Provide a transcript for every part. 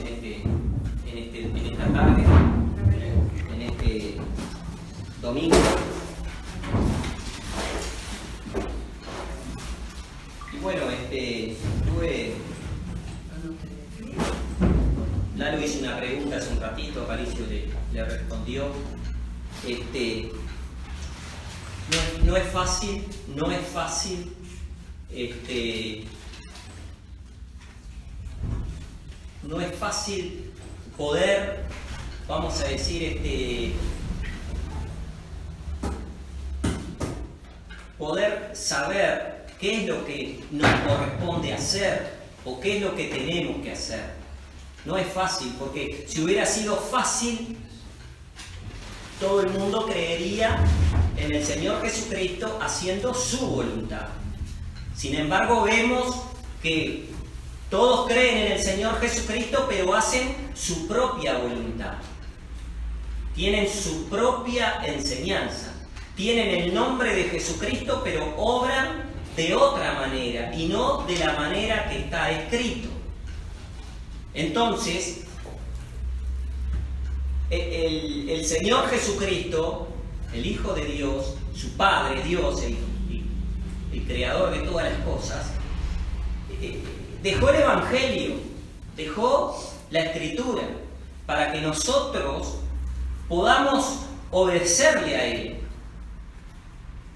en esta tarde, en este domingo. Y bueno, Lalo hizo una pregunta hace un ratito, Aparicio le respondió. No es fácil, no es fácil poder, vamos a decir, poder saber qué es lo que nos corresponde hacer o qué es lo que tenemos que hacer. No es fácil, porque si hubiera sido fácil, todo el mundo creería en el Señor Jesucristo haciendo su voluntad. Sin embargo, vemos que todos creen en el Señor Jesucristo, pero hacen su propia voluntad. Tienen su propia enseñanza. Tienen el nombre de Jesucristo, pero obran de otra manera y no de la manera que está escrito. Entonces, el Señor Jesucristo, el Hijo de Dios, su Padre, Dios, el Creador de todas las cosas, dejó el Evangelio, dejó la Escritura, para que nosotros podamos obedecerle a Él,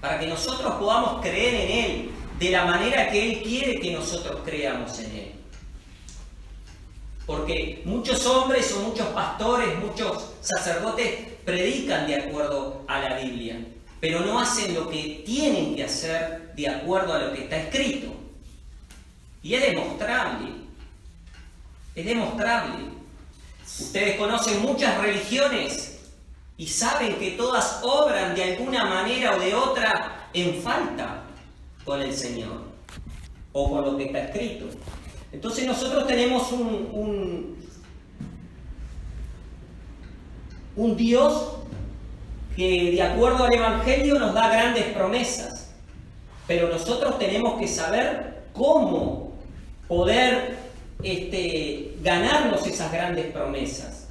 para que nosotros podamos creer en Él de la manera que Él quiere que nosotros creamos en Él. Porque muchos hombres o muchos pastores, muchos sacerdotes predican de acuerdo a la Biblia, pero no hacen lo que tienen que hacer de acuerdo a lo que está escrito. Y es demostrable. Es demostrable. Ustedes conocen muchas religiones y saben que todas obran de alguna manera o de otra en falta con el Señor o con lo que está escrito. Entonces nosotros tenemos un Dios que de acuerdo al Evangelio nos da grandes promesas, pero nosotros tenemos que saber cómo poder ganarnos esas grandes promesas.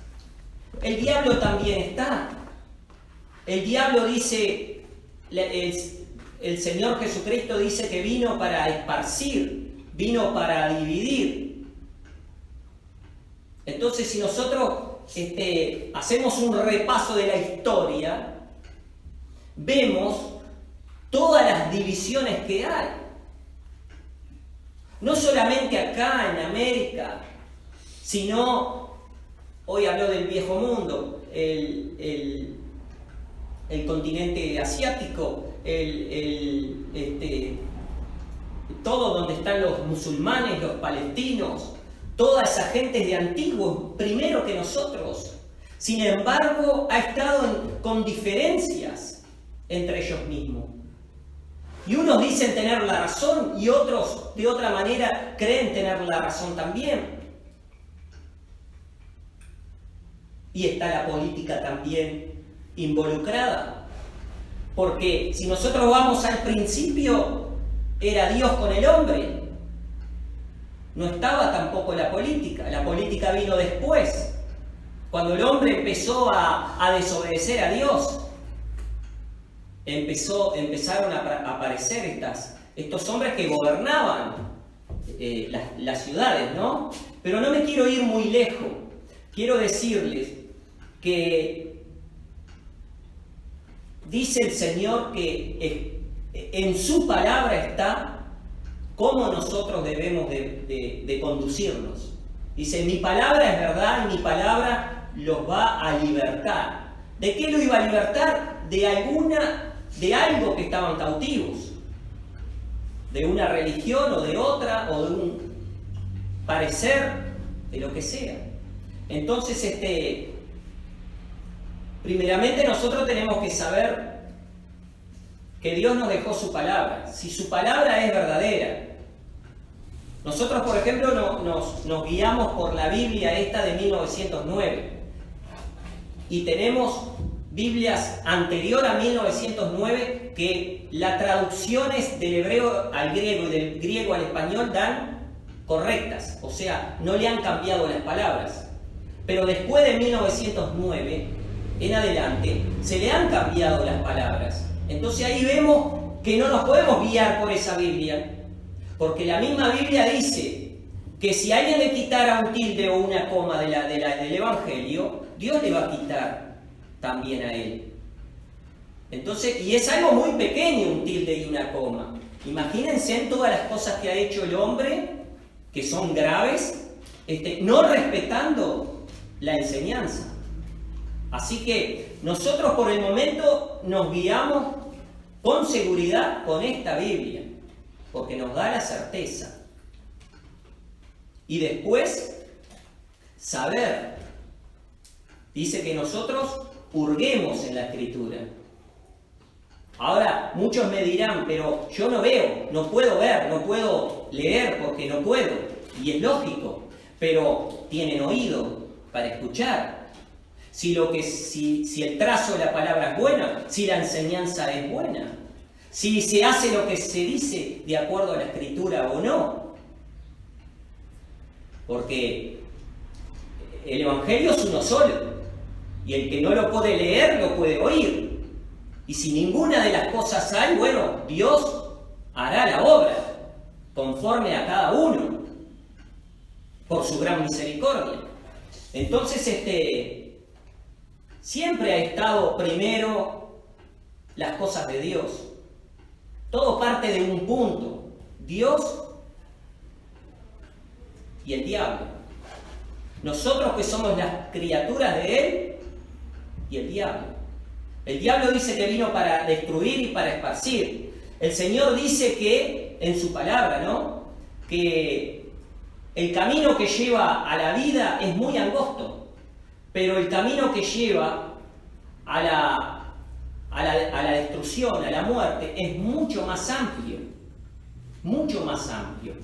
El diablo también está. El diablo dice, el Señor Jesucristo dice que vino para esparcir, vino para dividir. Entonces, si nosotros hacemos un repaso de la historia, vemos todas las divisiones que hay. No solamente acá en América, sino, hoy habló del viejo mundo, el continente asiático, todo donde están los musulmanes, los palestinos, toda esa gente de antiguo, primero que nosotros. Sin embargo, ha estado con diferencias entre ellos mismos. Y unos dicen tener la razón y otros de otra manera creen tener la razón también. Y está la política también involucrada. Porque si nosotros vamos al principio, era Dios con el hombre. No estaba tampoco la política vino después, cuando el hombre empezó a desobedecer a Dios. Empezaron a aparecer estos hombres que gobernaban las ciudades, ¿no? Pero no me quiero ir muy lejos. Quiero decirles que dice el Señor que en su palabra está cómo nosotros debemos de conducirnos. Dice, mi palabra es verdad y mi palabra los va a libertar. ¿De qué lo iba a libertar? De algo que estaban cautivos. De una religión o de otra, o de un parecer, de lo que sea. Entonces, primeramente nosotros tenemos que saber que Dios nos dejó su palabra. Si su palabra es verdadera. Nosotros, por ejemplo, nos guiamos por la Biblia esta de 1909. Y tenemos Biblias anterior a 1909 que las traducciones del hebreo al griego y del griego al español dan correctas, o sea, no le han cambiado las palabras. Pero después de 1909 en adelante se le han cambiado las palabras. Entonces ahí vemos que no nos podemos guiar por esa Biblia, porque la misma Biblia dice que si alguien le quitara un tilde o una coma del Evangelio, Dios le va a quitar también a él. Entonces, y es algo muy pequeño un tilde y una coma. Imagínense en todas las cosas que ha hecho el hombre, que son graves, no respetando la enseñanza. Así que nosotros por el momento nos guiamos con seguridad con esta Biblia, porque nos da la certeza. Y después, saber. Dice que nosotros hurguemos en la Escritura. Ahora, muchos me dirán, pero yo no veo, no puedo ver, no puedo leer porque no puedo. Y es lógico, pero tienen oído para escuchar. Si el trazo de la palabra es bueno, si la enseñanza es buena, si se hace lo que se dice de acuerdo a la Escritura o no. Porque el Evangelio es uno solo, y el que no lo puede leer lo puede oír. Y si ninguna de las cosas hay, bueno, Dios hará la obra conforme a cada uno, por su gran misericordia. Entonces, siempre ha estado primero las cosas de Dios. Todo parte de un punto: Dios y el diablo. Nosotros que somos las criaturas de Él y el diablo. El diablo dice que vino para destruir y para esparcir. El Señor dice que, en su palabra, ¿no?, que el camino que lleva a la vida es muy angosto, pero el camino que lleva a la destrucción, a la muerte, es mucho más amplio. Mucho más amplio.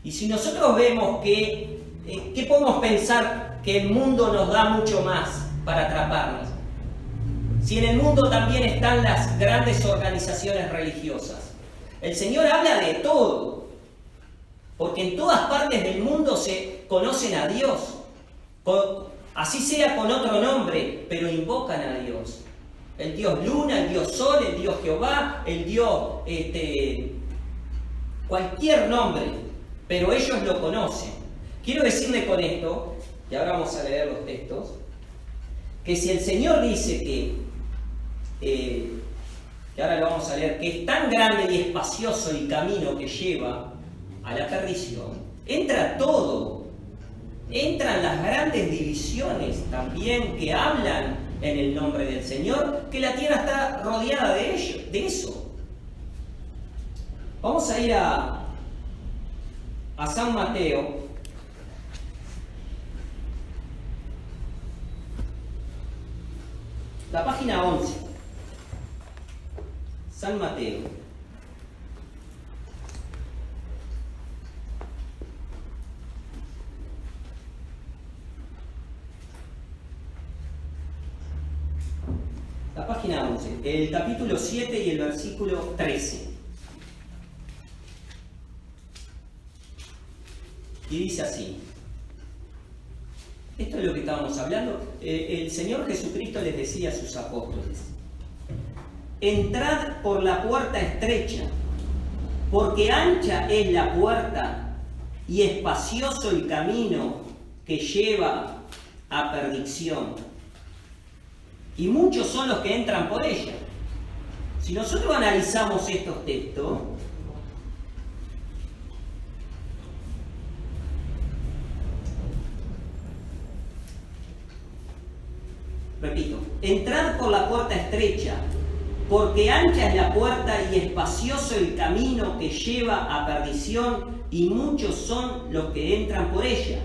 Y si nosotros vemos que, ¿qué podemos pensar que el mundo nos da mucho más para atraparnos? Si en el mundo también están las grandes organizaciones religiosas. El Señor habla de todo, porque en todas partes del mundo se conocen a Dios, así sea con otro nombre, pero invocan a Dios. El Dios Luna, el Dios Sol, el Dios Jehová, el Dios, cualquier nombre, pero ellos lo conocen. Quiero decirle con esto, y ahora vamos a leer los textos, que si el Señor dice que ahora lo vamos a leer, que es tan grande y espacioso el camino que lleva a la perdición, entra todo, entran las grandes divisiones también que hablan en el nombre del Señor, que la tierra está rodeada de eso. Vamos a ir a San Mateo. La página 11. San Mateo. La página 11, el capítulo 7 y el versículo 13. Y dice así. Esto es lo que estábamos hablando. El Señor Jesucristo les decía a sus apóstoles: entrad por la puerta estrecha, porque ancha es la puerta y espacioso el camino que lleva a perdición, y muchos son los que entran por ella. Si nosotros analizamos estos textos, repito, entrad por la puerta estrecha, porque ancha es la puerta y espacioso el camino que lleva a perdición, y muchos son los que entran por ella.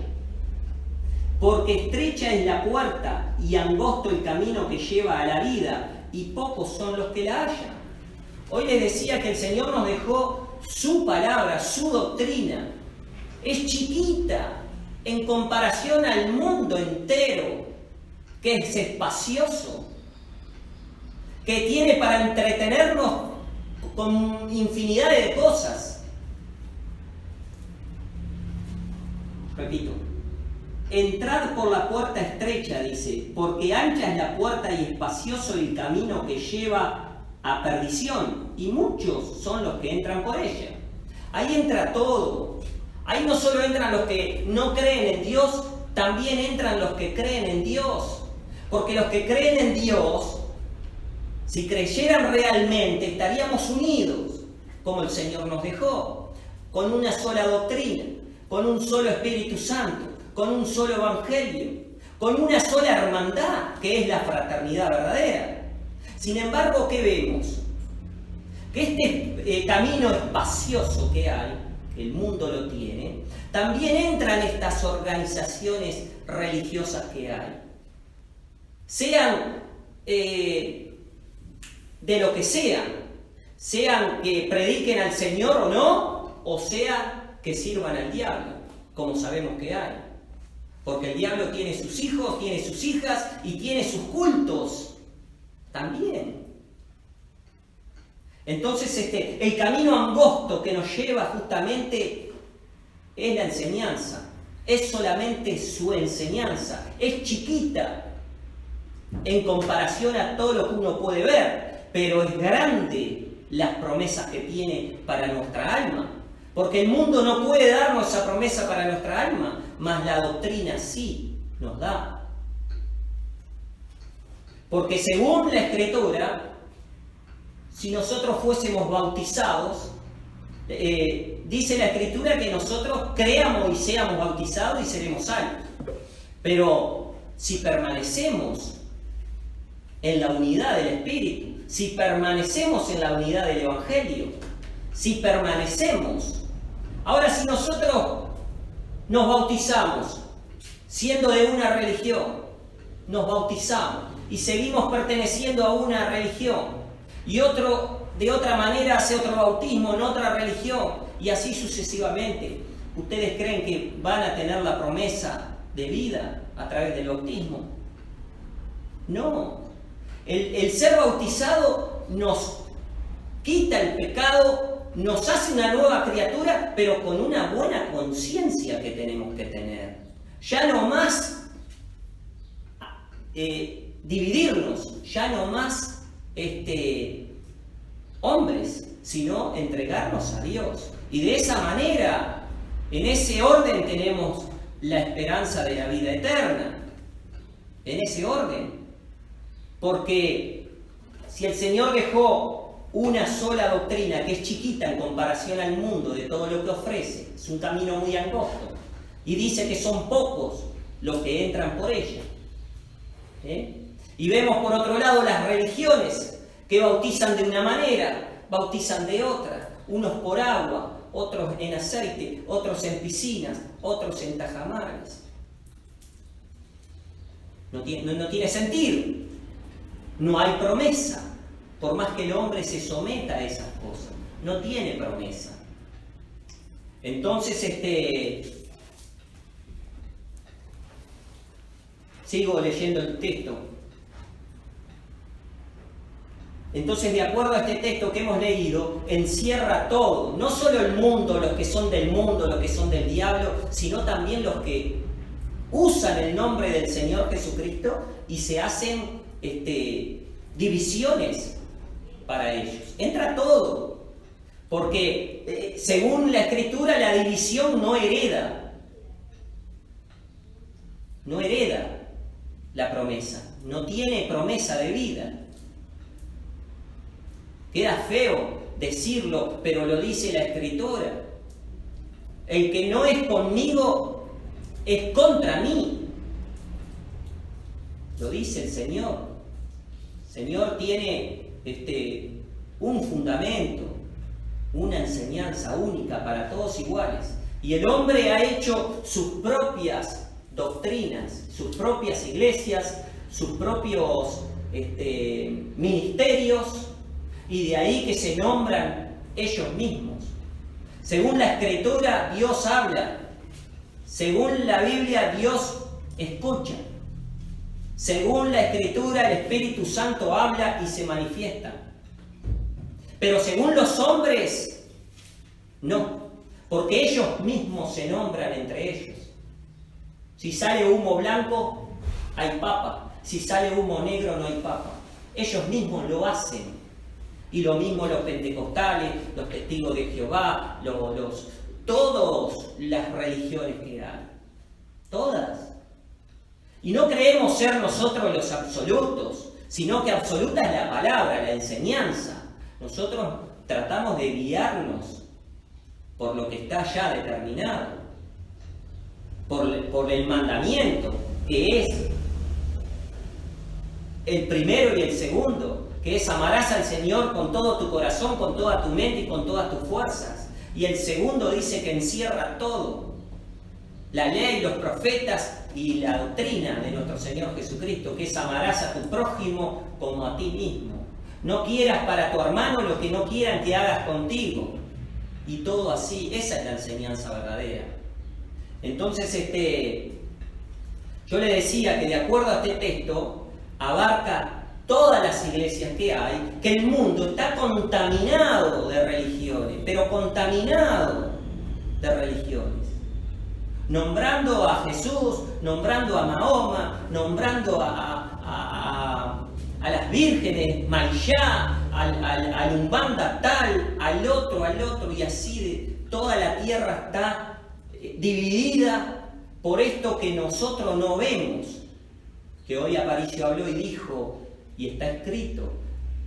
Porque estrecha es la puerta y angosto el camino que lleva a la vida, y pocos son los que la hallan. Hoy les decía que el Señor nos dejó su palabra, su doctrina. Es chiquita en comparación al mundo entero, que es espacioso, que tiene para entretenernos con infinidad de cosas. repito, entrad por la puerta estrecha, dice, porque ancha es la puerta y espacioso el camino que lleva a perdición, y muchos son los que entran por ella. Ahí entra todo. Ahí no solo entran los que no creen en Dios, también entran los que creen en Dios. Porque los que creen en Dios, si creyeran realmente, estaríamos unidos, como el Señor nos dejó, con una sola doctrina, con un solo Espíritu Santo, con un solo Evangelio, con una sola hermandad, que es la fraternidad verdadera. Sin embargo, ¿qué vemos? Que este camino espacioso que hay, que el mundo lo tiene, también entran estas organizaciones religiosas que hay. Sean de lo que sean que prediquen al Señor o no, o sea que sirvan al diablo, como sabemos que hay. Porque el diablo tiene sus hijos, tiene sus hijas y tiene sus cultos también. Entonces el camino angosto que nos lleva justamente es la enseñanza. Es solamente su enseñanza. Es chiquita en comparación a todo lo que uno puede ver, pero es grande las promesas que tiene para nuestra alma. Porque el mundo no puede darnos esa promesa para nuestra alma, mas la doctrina sí nos da. Porque según la Escritura, si nosotros fuésemos bautizados, dice la Escritura que nosotros creamos y seamos bautizados y seremos salvos. Pero si permanecemos en la unidad del Espíritu, si permanecemos en la unidad del Evangelio, si permanecemos. Ahora, si nosotros nos bautizamos siendo de una religión, nos bautizamos y seguimos perteneciendo a una religión, y otro de otra manera hace otro bautismo en otra religión, y así sucesivamente, ¿ustedes creen que van a tener la promesa de vida a través del bautismo? No. El ser bautizado nos quita el pecado, nos hace una nueva criatura, pero con una buena conciencia que tenemos que tener. Ya no más dividirnos, ya no más hombres, sino entregarnos a Dios. Y de esa manera, en ese orden tenemos la esperanza de la vida eterna. En ese orden. Porque si el Señor dejó una sola doctrina que es chiquita en comparación al mundo de todo lo que ofrece, es un camino muy angosto, y dice que son pocos los que entran por ella. Y vemos por otro lado las religiones que bautizan de una manera, bautizan de otra, unos por agua, otros en aceite, otros en piscinas, otros en tajamares. No tiene sentido. No hay promesa, por más que el hombre se someta a esas cosas. No tiene promesa. Entonces, sigo leyendo el texto. Entonces, de acuerdo a este texto que hemos leído, encierra todo. No solo el mundo, los que son del mundo, los que son del diablo, sino también los que usan el nombre del Señor Jesucristo y se hacen divisiones para ellos. Entra todo, porque según la Escritura la división no hereda la promesa, no tiene promesa de vida. Queda feo decirlo, pero lo dice la Escritura. El que no es conmigo es contra mí. Lo dice el Señor. El Señor tiene un fundamento, una enseñanza única para todos iguales. Y el hombre ha hecho sus propias doctrinas, sus propias iglesias, sus propios ministerios, y de ahí que se nombran ellos mismos. Según la Escritura, Dios habla. Según la Biblia, Dios escucha. Según la Escritura, el Espíritu Santo habla y se manifiesta. Pero según los hombres, no. Porque ellos mismos se nombran entre ellos. Si sale humo blanco, hay papa. Si sale humo negro, no hay papa. Ellos mismos lo hacen. Y lo mismo los pentecostales, los testigos de Jehová, todas las religiones que hay. Todas. Y no creemos ser nosotros los absolutos, sino que absoluta es la palabra, la enseñanza. Nosotros tratamos de guiarnos por lo que está ya determinado, por el mandamiento, que es el primero y el segundo, que es amarás al Señor con todo tu corazón, con toda tu mente y con todas tus fuerzas. Y el segundo dice que encierra todo, la ley, los profetas y la doctrina de nuestro Señor Jesucristo, que es amarás a tu prójimo como a ti mismo. No quieras para tu hermano lo que no quieran que hagas contigo. Y todo así, esa es la enseñanza verdadera. Entonces, yo le decía que de acuerdo a este texto, abarca todas las iglesias que hay, que el mundo está contaminado de religiones, pero contaminado de religiones. Nombrando a Jesús, nombrando a Mahoma, nombrando a las vírgenes, Maryá, al Umbanda tal, al otro, y así toda la tierra está dividida por esto que nosotros no vemos. Que hoy Aparicio habló y dijo, y está escrito,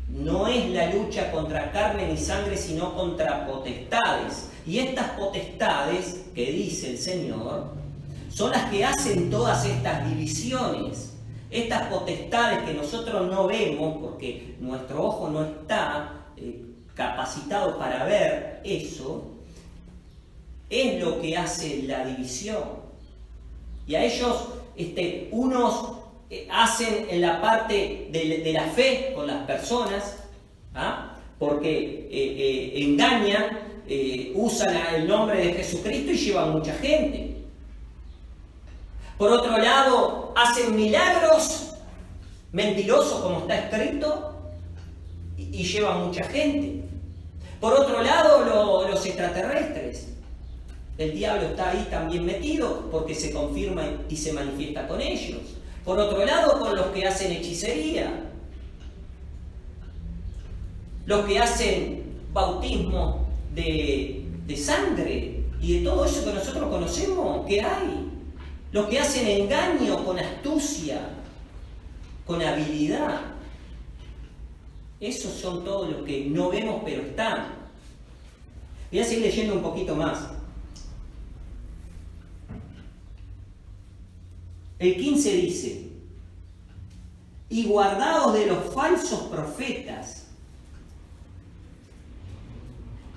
no es la lucha contra carne ni sangre, sino contra potestades. Y estas potestades, que dice el Señor, son las que hacen todas estas divisiones. Estas potestades que nosotros no vemos, porque nuestro ojo no está capacitado para ver eso, es lo que hace la división. Y a ellos, unos hacen en la parte de la fe con las personas, porque engañan, usan el nombre de Jesucristo y llevan mucha gente. Por otro lado, hacen milagros mentirosos, como está escrito, y llevan mucha gente. Por otro lado, los extraterrestres. El diablo está ahí también metido porque se confirma y se manifiesta con ellos. Por otro lado, con los que hacen hechicería, los que hacen bautismo de sangre y de todo eso que nosotros conocemos que hay. Los que hacen engaño con astucia, con habilidad. Esos son todos los que no vemos pero están. Voy a seguir leyendo un poquito más. El 15 dice, y guardaos de los falsos profetas,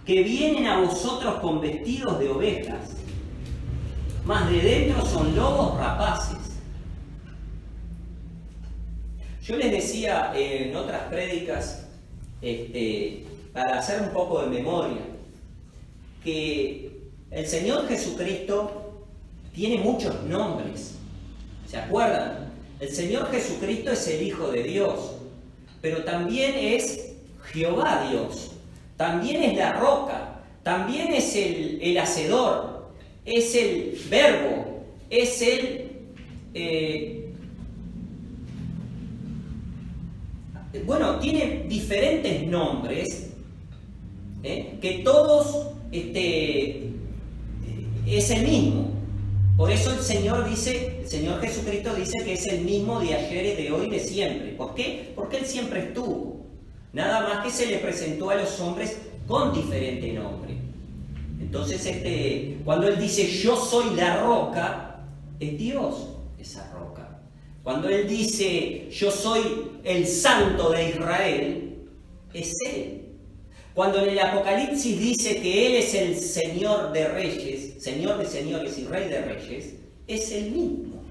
que vienen a vosotros con vestidos de ovejas, mas de dentro son lobos rapaces. Yo les decía en otras prédicas, para hacer un poco de memoria, que el Señor Jesucristo tiene muchos nombres. ¿Se acuerdan? El Señor Jesucristo es el Hijo de Dios, pero también es Jehová Dios, también es la roca, también es el hacedor, es el verbo, es tiene diferentes nombres, que todos es el mismo. Por eso el Señor Jesucristo dice que es el mismo de ayer, de hoy, de siempre. ¿Por qué? Porque Él siempre estuvo. Nada más que se le presentó a los hombres con diferente nombre. Entonces, cuando Él dice yo soy la roca, es Dios esa roca. Cuando Él dice yo soy el santo de Israel, es Él. Cuando en el Apocalipsis dice que Él es el Señor de reyes, Señor de señores y Rey de reyes, es el mismo.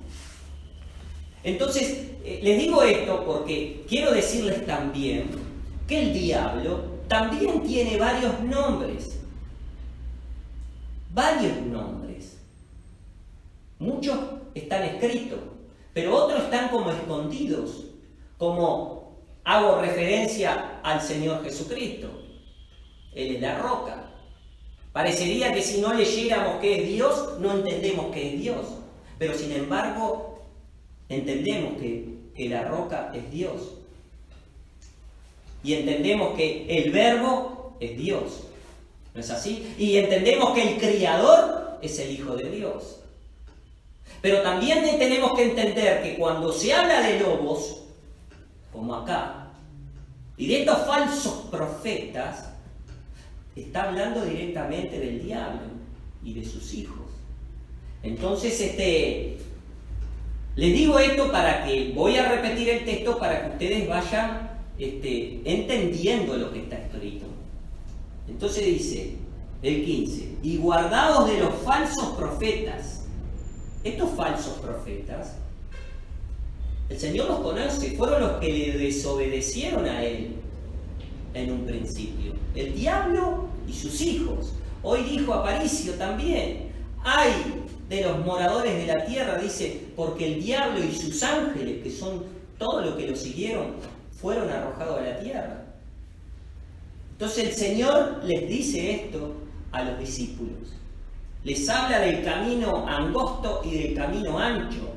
Entonces, les digo esto porque quiero decirles también que el diablo también tiene varios nombres. Varios nombres. Muchos están escritos, pero otros están como escondidos, como hago referencia al Señor Jesucristo. Él es la roca. Parecería que si no leyéramos qué es Dios, no entendemos qué es Dios. pero sin embargo entendemos que la roca es Dios. Y entendemos que el verbo es Dios. ¿No es así? Y entendemos que el Criador es el Hijo de Dios. Pero también tenemos que entender que cuando se habla de lobos, como acá, y de estos falsos profetas, está hablando directamente del diablo y de sus hijos. Entonces, les digo esto para que, voy a repetir el texto para que ustedes vayan entendiendo lo que está escrito. Entonces dice, el 15, y guardaos de los falsos profetas. Estos falsos profetas, el Señor los conoce, fueron los que le desobedecieron a Él en un principio. El diablo y sus hijos. Hoy dijo Aparicio también, ay de los moradores de la tierra, dice, porque el diablo y sus ángeles, que son todo lo que lo siguieron, fueron arrojados a la tierra. Entonces el Señor les dice esto a los discípulos. Les habla del camino angosto y del camino ancho.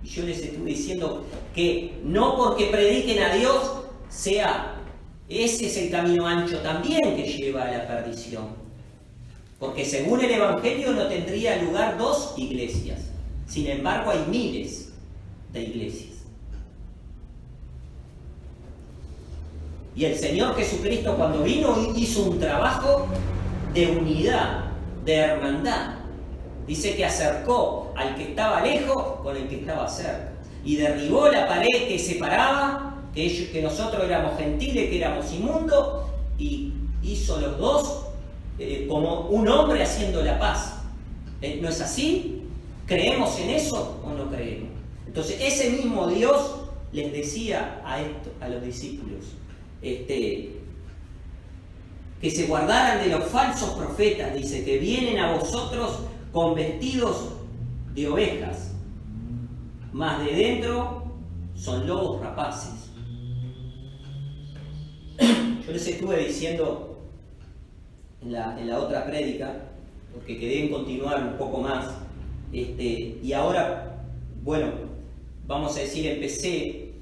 Y yo les estuve diciendo que no porque prediquen a Dios ese es el camino ancho también que lleva a la perdición. Porque según el Evangelio no tendría lugar 2 iglesias. Sin embargo hay miles de iglesias. Y el Señor Jesucristo cuando vino hizo un trabajo de unidad, de hermandad. Dice que acercó al que estaba lejos con el que estaba cerca. Y derribó la pared que separaba, que nosotros éramos gentiles, que éramos inmundos, y hizo los dos como un hombre haciendo la paz. ¿No es así? ¿Creemos en eso o no creemos? Entonces ese mismo Dios les decía a los discípulos, que se guardaran de los falsos profetas, dice, que vienen a vosotros con vestidos de ovejas, mas de dentro son lobos rapaces. Yo les estuve diciendo en la otra prédica, porque quedé en continuar un poco más, y ahora, bueno, vamos a decir, empecé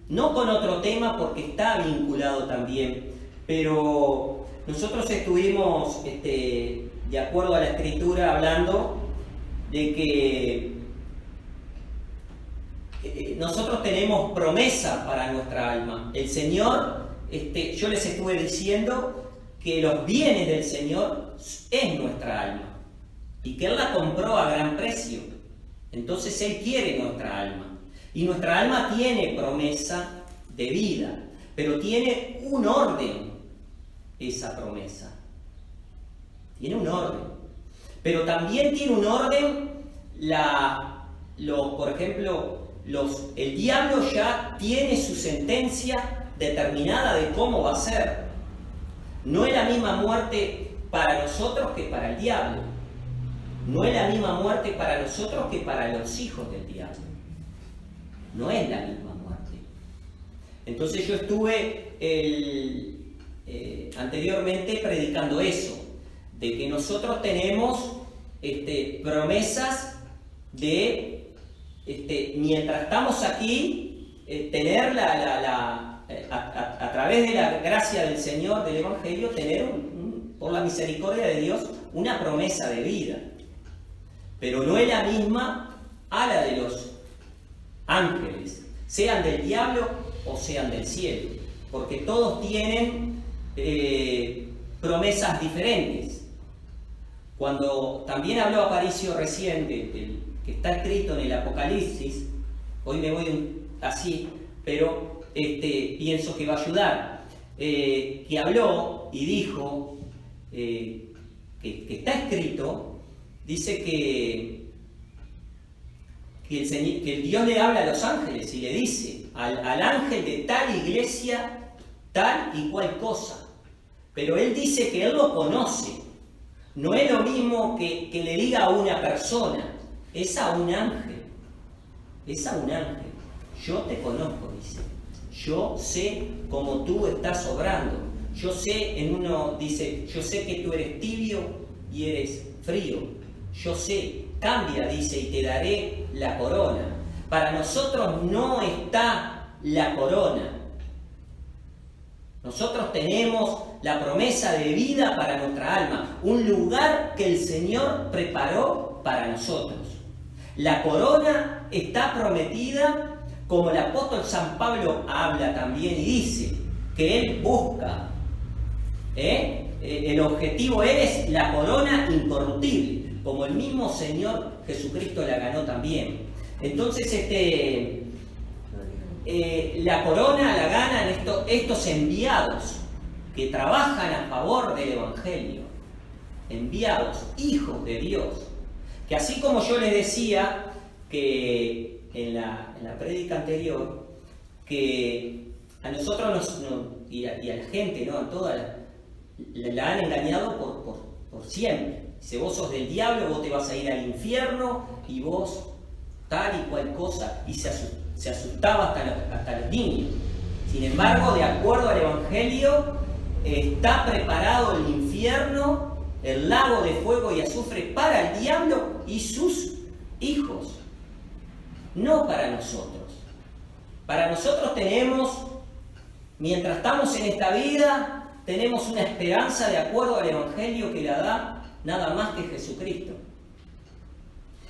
no con otro tema porque está vinculado también, pero nosotros estuvimos, de acuerdo a la Escritura, hablando de que nosotros tenemos promesa para nuestra alma. El Señor, yo les estuve diciendo que los bienes del Señor es nuestra alma y que Él la compró a gran precio. Entonces Él quiere nuestra alma. Y nuestra alma tiene promesa de vida, pero tiene un orden esa promesa. Tiene un orden. Pero también tiene un orden por ejemplo, el diablo ya tiene su sentencia determinada de cómo va a ser. No es la misma muerte para nosotros que para el diablo. No es la misma muerte para nosotros que para los hijos del diablo. No es la misma muerte. Entonces yo estuve anteriormente predicando eso, de que nosotros tenemos promesas de, mientras estamos aquí, tener a través de la gracia del Señor, del Evangelio, tener por la misericordia de Dios una promesa de vida. Pero no es la misma a la de los ángeles, sean del diablo o sean del cielo, porque todos tienen promesas diferentes. Cuando también habló Aparicio reciente, que está escrito en el Apocalipsis, hoy me voy así, pero pienso que va a ayudar, que habló y dijo que está escrito, dice que el Dios le habla a los ángeles y le dice al ángel de tal iglesia tal y cual cosa, pero él dice que él lo conoce. No es lo mismo que le diga a una persona, es a un ángel, es a un ángel. Yo te conozco, dice, yo sé cómo tú estás obrando, yo sé, dice, yo sé que tú eres tibio y eres frío, yo sé cambia, dice, y te daré la corona. Para nosotros no está la corona. Nosotros tenemos la promesa de vida para nuestra alma, un lugar que el Señor preparó para nosotros. La corona está prometida, como el apóstol San Pablo habla también y dice, que él busca. El objetivo es la corona incorruptible, como el mismo Señor Jesucristo la ganó también. Entonces, la corona la ganan estos enviados que trabajan a favor del Evangelio, enviados, hijos de Dios, que así como yo les decía que en la prédica anterior, que a nosotros y a la gente, ¿no? A toda la han engañado por siempre. Si vos sos del diablo, vos te vas a ir al infierno y vos tal y cual cosa, y se asustaba hasta los niños. Sin embargo, de acuerdo al Evangelio, está preparado el infierno, el lago de fuego y azufre para el diablo y sus hijos, no para nosotros. Para nosotros tenemos, mientras estamos en esta vida, tenemos una esperanza de acuerdo al Evangelio que la da nada más que Jesucristo.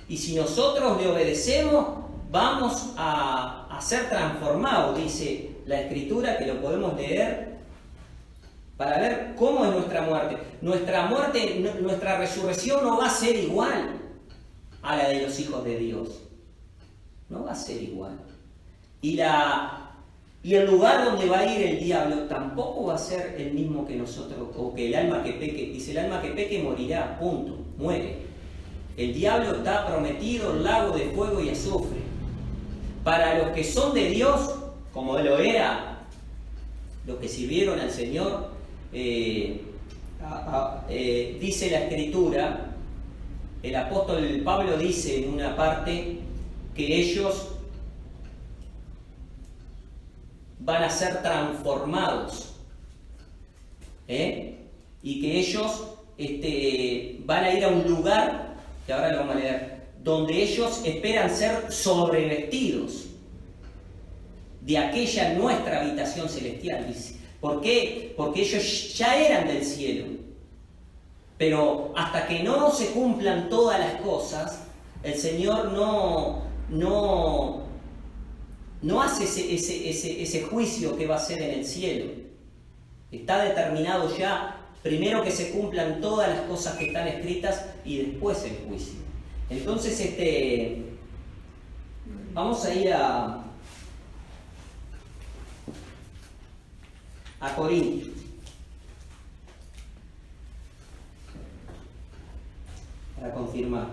Y si nosotros le obedecemos, vamos a ser transformados, dice la Escritura, que lo podemos leer para ver cómo es nuestra muerte. Nuestra resurrección no va a ser igual a la de los hijos de Dios. No va a ser igual. Y el lugar donde va a ir el diablo tampoco va a ser el mismo que nosotros, o que el alma que peque. Dice, el alma que peque morirá, punto, muere. El diablo está prometido el lago de fuego y azufre. Para los que son de Dios, como lo era los que sirvieron al Señor, dice la Escritura, el apóstol Pablo dice en una parte que ellos van a ser transformados, y que ellos van a ir a un lugar, que ahora lo vamos a leer, donde ellos esperan ser sobrevestidos de aquella nuestra habitación celestial. Dice. ¿Por qué? Porque ellos ya eran del cielo, pero hasta que no se cumplan todas las cosas, el Señor no hace ese juicio que va a ser en el cielo. Está determinado ya, primero que se cumplan todas las cosas que están escritas y después el juicio. Entonces, vamos a ir a Corintios. Para confirmar.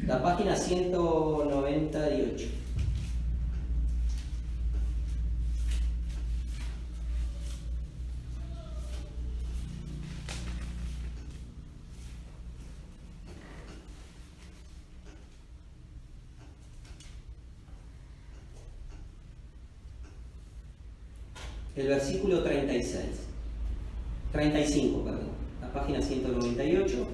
La página 198. El versículo 35, la página 198,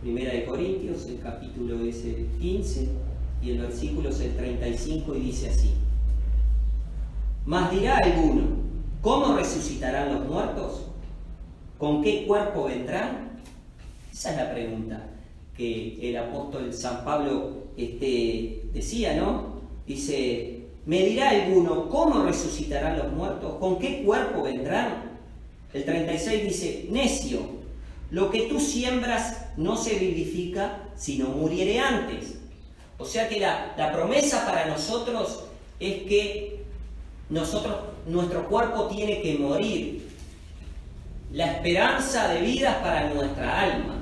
Primera de Corintios, el capítulo es el 15 y el versículo es el 35 y dice así: Mas dirá alguno, ¿cómo resucitarán los muertos? ¿Con qué cuerpo vendrán? Esa es la pregunta que el apóstol San Pablo decía, ¿no? Dice, me dirá alguno, ¿cómo resucitarán los muertos? ¿Con qué cuerpo vendrán? El 36 dice, necio, lo que tú siembras no se vivifica, sino muriere antes. O sea que la promesa para nosotros es que nuestro cuerpo tiene que morir. La esperanza de vida es para nuestra alma.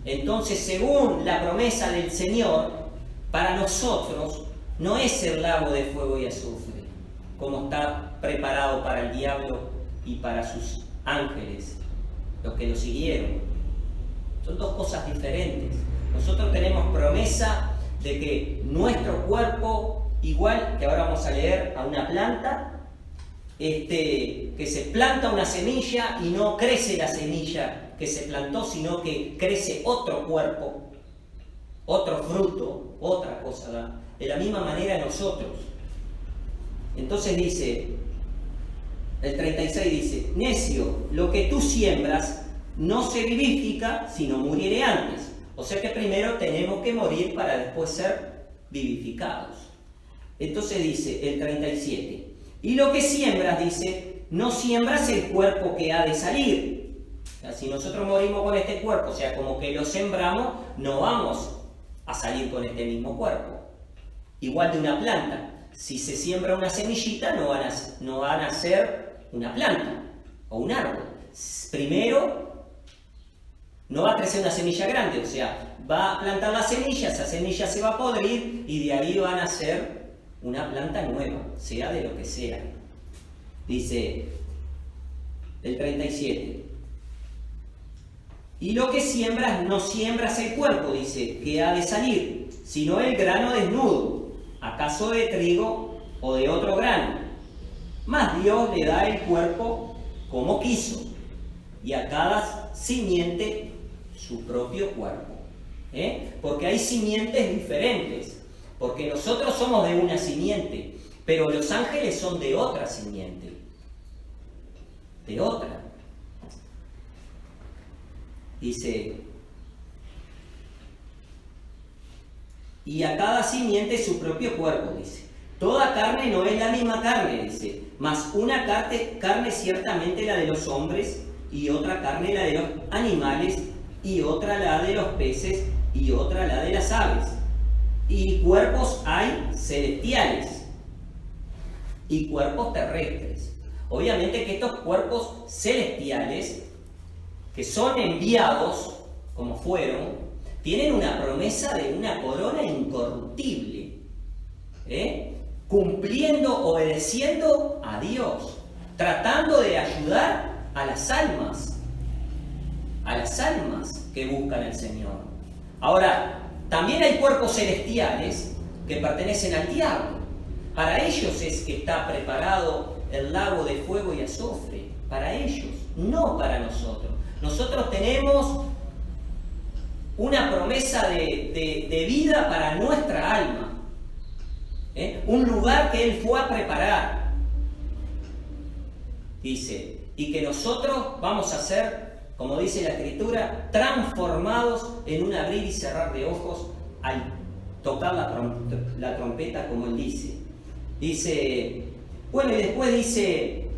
Entonces, según la promesa del Señor, para nosotros no es el lago de fuego y azufre, como está preparado para el diablo y para sus ángeles, los que lo siguieron. Son dos cosas diferentes. Nosotros tenemos promesa de que nuestro cuerpo, igual que ahora vamos a leer a una planta, que se planta una semilla y no crece la semilla que se plantó, sino que crece otro cuerpo, otro fruto, otra cosa. De la misma manera nosotros. Entonces dice, el 36 dice, necio, lo que tú siembras no se vivifica, sino muriere antes. O sea que primero tenemos que morir para después ser vivificados. Entonces dice el 37, y lo que siembras, dice, no siembras el cuerpo que ha de salir. O sea, si nosotros morimos con este cuerpo, o sea, como que lo sembramos, no vamos a salir con este mismo cuerpo. Igual de una planta. Si se siembra una semillita, no va a nacer una planta o un árbol. Primero, no va a crecer una semilla grande, o sea, va a plantar la semilla, esa semilla se va a podrir y de ahí va a nacer una planta nueva, sea de lo que sea. Dice el 37. Y lo que siembras, no siembras el cuerpo, dice, que ha de salir, sino el grano desnudo, acaso de trigo o de otro grano. Mas Dios le da el cuerpo como quiso, y a cada simiente su propio cuerpo. Porque hay simientes diferentes, porque nosotros somos de una simiente, pero los ángeles son de otra simiente, de otra. Dice, y a cada simiente su propio cuerpo, dice. Toda carne no es la misma carne, dice, mas una carne ciertamente la de los hombres, y otra carne la de los animales, y otra la de los peces, y otra la de las aves. Y cuerpos hay celestiales, y cuerpos terrestres. Obviamente que estos cuerpos celestiales, que son enviados, como fueron, tienen una promesa de una corona incorruptible, cumpliendo, obedeciendo a Dios, tratando de ayudar a las almas que buscan al Señor. Ahora, también hay cuerpos celestiales que pertenecen al diablo. Para ellos es que está preparado el lago de fuego y azufre, para ellos, no para nosotros. Nosotros tenemos una promesa de vida para nuestra alma, un lugar que Él fue a preparar, dice, y que nosotros vamos a ser, como dice la Escritura, transformados en un abrir y cerrar de ojos al tocar la trompeta, como Él dice. Dice, bueno, y después dice,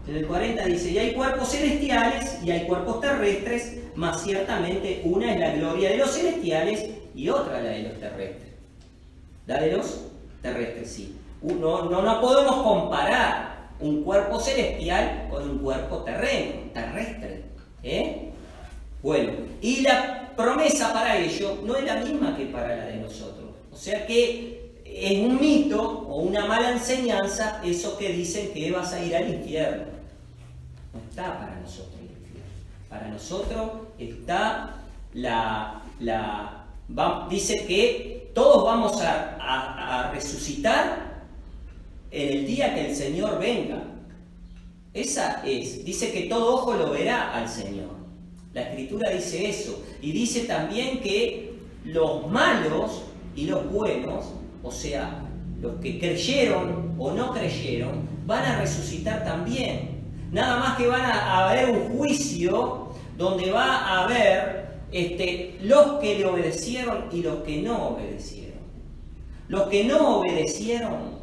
en el 40 dice, y hay cuerpos celestiales y hay cuerpos terrestres, mas ciertamente una es la gloria de los celestiales y otra la de los terrestres. La de los terrestres, sí. No podemos comparar un cuerpo celestial con un cuerpo terrestre. Bueno, y la promesa para ellos no es la misma que para la de nosotros. O sea que es un mito o una mala enseñanza eso que dicen que vas a ir al infierno. No está para nosotros el infierno. Para nosotros está dice que todos vamos a resucitar en el día que el Señor venga. Esa es. Dice que todo ojo lo verá al Señor. La Escritura dice eso. Y dice también que los malos y los buenos, o sea, los que creyeron o no creyeron, van a resucitar también. Nada más que van a haber un juicio donde va a haber los que le obedecieron y los que no obedecieron. Los que no obedecieron,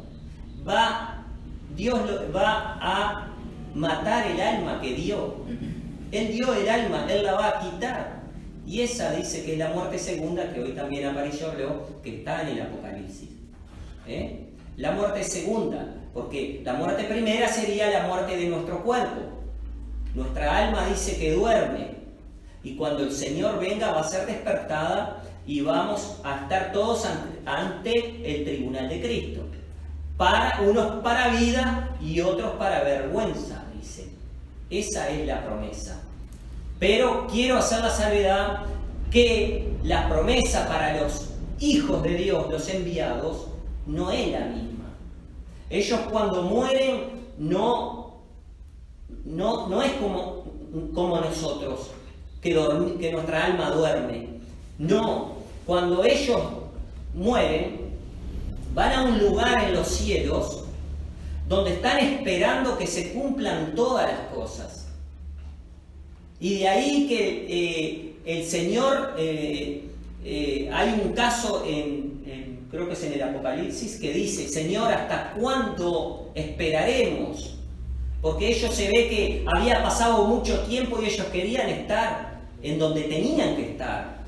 Dios va a matar el alma que dio. Él dio el alma, Él la va a quitar. Y esa dice que es la muerte segunda, que hoy también apareció, que está en el Apocalipsis. La muerte segunda, porque la muerte primera sería la muerte de nuestro cuerpo. Nuestra alma dice que duerme, y cuando el Señor venga va a ser despertada y vamos a estar todos ante el tribunal de Cristo. Unos para vida y otros para vergüenza, dice. Esa es la promesa. Pero quiero hacer la salvedad que la promesa para los hijos de Dios, los enviados, no es la misma. Ellos cuando mueren no es como nosotros, que nuestra alma duerme. No, cuando ellos mueren, van a un lugar en los cielos donde están esperando que se cumplan todas las cosas. Y de ahí que el Señor, hay un caso creo que es en el Apocalipsis, que dice: Señor, ¿hasta cuándo esperaremos? Porque ellos se ve que había pasado mucho tiempo y ellos querían estar en donde tenían que estar.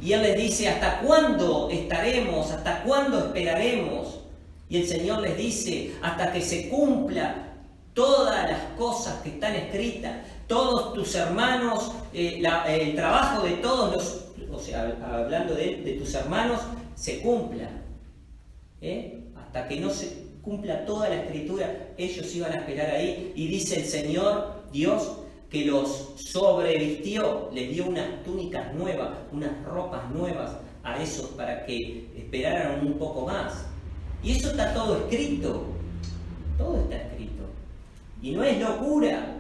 Y Él les dice: ¿hasta cuándo estaremos? ¿Hasta cuándo esperaremos? Y el Señor les dice: hasta que se cumpla todas las cosas que están escritas, todos tus hermanos, el trabajo de todos los, o sea, hablando de tus hermanos, se cumpla. Hasta que no se cumpla toda la escritura, ellos iban a esperar ahí. Y dice el Señor Dios que los sobrevistió, les dio unas túnicas nuevas, unas ropas nuevas a esos para que esperaran un poco más. Y eso está todo escrito, todo está escrito. Y no es locura.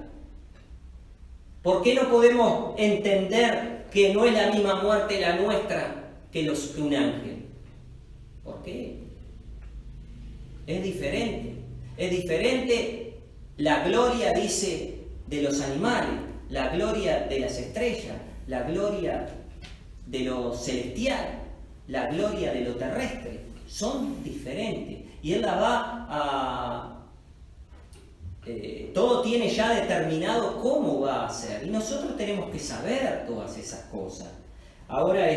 ¿Por qué no podemos entender que no es la misma muerte la nuestra que un ángel? ¿Por qué? Es diferente. Es diferente la gloria, dice, de los animales, la gloria de las estrellas, la gloria de lo celestial, la gloria de lo terrestre. Son diferentes. Y Él la va a... todo tiene ya determinado cómo va a ser. Y nosotros tenemos que saber todas esas cosas. Ahora,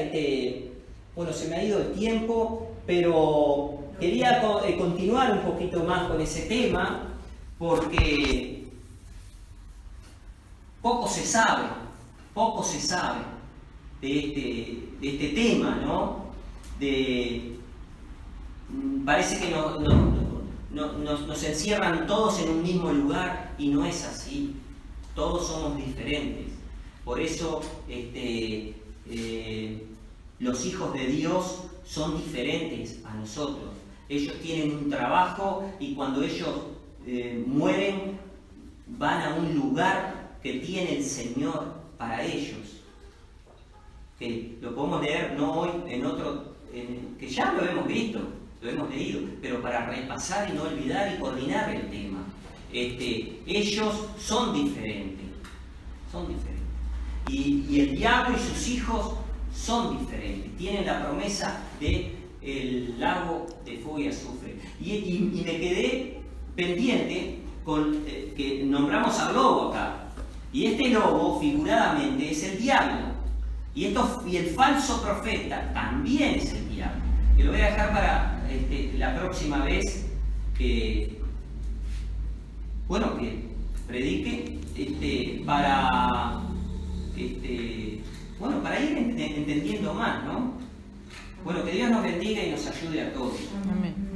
bueno, se me ha ido el tiempo, pero quería continuar un poquito más con ese tema, porque poco se sabe de este tema, ¿no? Parece que nos encierran todos en un mismo lugar, y no es así. Todos somos diferentes. Por eso los hijos de Dios son diferentes a nosotros. Ellos tienen un trabajo, y cuando ellos mueren, van a un lugar que tiene el Señor para ellos. Que lo podemos leer no hoy, en otro, que ya lo hemos visto, lo hemos leído, pero para repasar y no olvidar y coordinar el tema. Ellos son diferentes. Y el diablo y sus hijos son diferentes. Tienen la promesa del lago de fuego y azufre. Y me quedé pendiente con que nombramos al lobo acá. Y este lobo, figuradamente, es el diablo. Y el falso profeta también es el diablo. Que lo voy a dejar para la próxima vez que predique, para ir entendiendo más, ¿no? Bueno, que Dios nos bendiga y nos ayude a todos. Amén.